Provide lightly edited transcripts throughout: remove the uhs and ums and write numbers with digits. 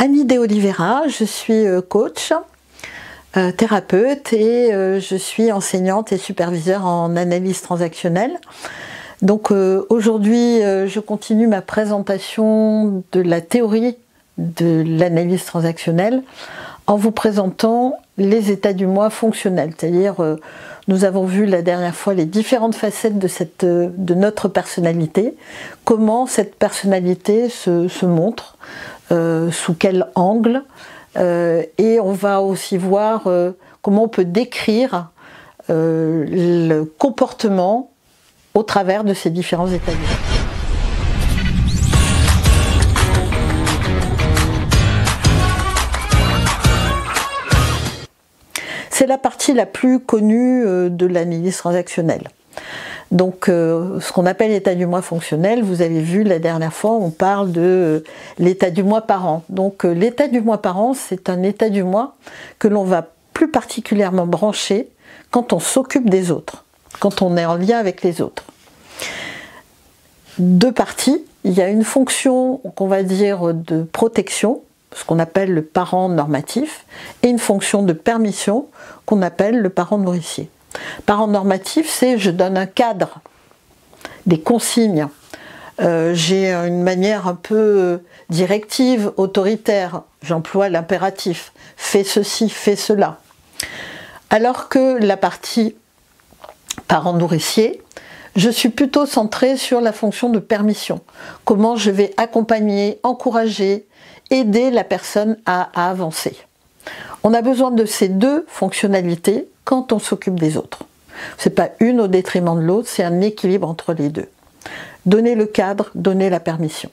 Annie De Oliveira, je suis coach, thérapeute et je suis enseignante et superviseure en analyse transactionnelle. Donc aujourd'hui, je continue ma présentation de la théorie de l'analyse transactionnelle en vous présentant les états du moi fonctionnels, c'est-à-dire nous avons vu la dernière fois les différentes facettes de notre personnalité, comment cette personnalité se montre, sous quel angle, et on va aussi voir comment on peut décrire le comportement au travers de ces différents états du moi. C'est la partie la plus connue de l'analyse transactionnelle. Donc ce qu'on appelle l'état du moi fonctionnel, vous avez vu la dernière fois, on parle de l'état du moi par an. Donc l'état du moi par an, c'est un état du moi que l'on va plus particulièrement brancher quand on s'occupe des autres, quand on est en lien avec les autres. Deux parties, il y a une fonction qu'on va dire de protection, ce qu'on appelle le parent normatif, et une fonction de permission qu'on appelle le parent nourricier. Parent normatif, c'est je donne un cadre, des consignes, j'ai une manière un peu directive, autoritaire, j'emploie l'impératif, fais ceci, fais cela. Alors que la partie parent nourricier, je suis plutôt centrée sur la fonction de permission, comment je vais accompagner, encourager, aider la personne à avancer. On a besoin de ces deux fonctionnalités quand on s'occupe des autres. Ce n'est pas une au détriment de l'autre, c'est un équilibre entre les deux. Donner le cadre, donner la permission.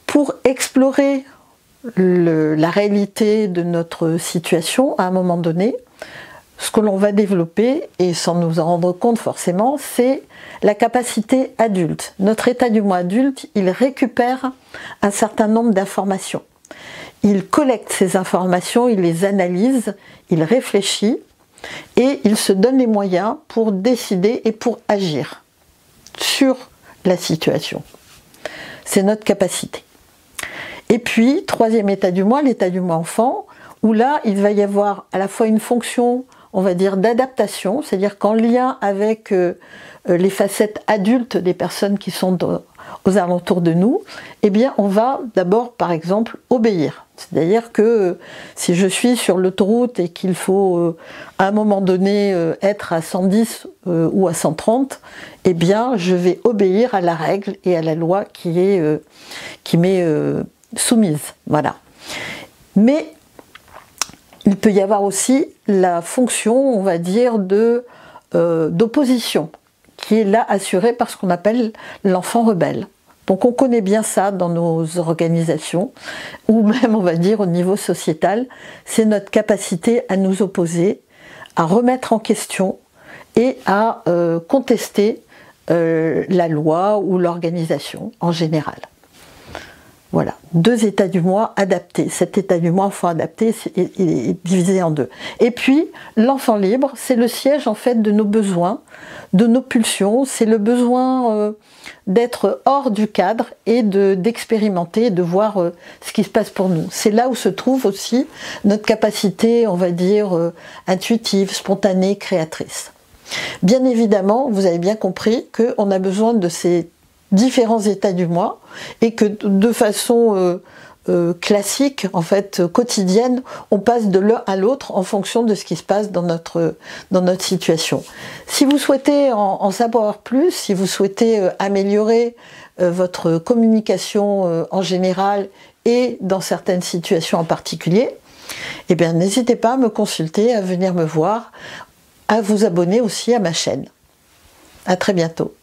Pour explorer la réalité de notre situation, à un moment donné, ce que l'on va développer, et sans nous en rendre compte forcément, c'est la capacité adulte. Notre état du moi adulte, il récupère un certain nombre d'informations. Il collecte ces informations, il les analyse, il réfléchit et il se donne les moyens pour décider et pour agir sur la situation. C'est notre capacité. Et puis, troisième état du moi, l'état du moi enfant, où là, il va y avoir à la fois une fonction, on va dire, d'adaptation, c'est-à-dire qu'en lien avec les facettes adultes des personnes qui sont aux alentours de nous, eh bien, on va d'abord, par exemple, obéir. C'est-à-dire que si je suis sur l'autoroute et qu'il faut, à un moment donné, être à 110 ou à 130, eh bien, je vais obéir à la règle et à la loi qui m'est soumise. Voilà. Mais il peut y avoir aussi la fonction, on va dire, d'opposition, qui est là assurée par ce qu'on appelle l'enfant rebelle. Donc on connaît bien ça dans nos organisations, ou même on va dire au niveau sociétal, c'est notre capacité à nous opposer, à remettre en question et à contester la loi ou l'organisation en général. Voilà, deux états du moi adaptés. Cet état du moi enfant adapté est divisé en deux. Et puis, l'enfant libre, c'est le siège en fait de nos besoins, de nos pulsions, c'est le besoin d'être hors du cadre et d'expérimenter, de voir ce qui se passe pour nous. C'est là où se trouve aussi notre capacité, on va dire, intuitive, spontanée, créatrice. Bien évidemment, vous avez bien compris qu'on a besoin de ces différents états du moi et que de façon classique, en fait quotidienne, on passe de l'un à l'autre en fonction de ce qui se passe dans notre situation. Si vous souhaitez en savoir plus, si vous souhaitez améliorer votre communication en général et dans certaines situations en particulier, eh bien n'hésitez pas à me consulter, à venir me voir, à vous abonner aussi à ma chaîne. À très bientôt.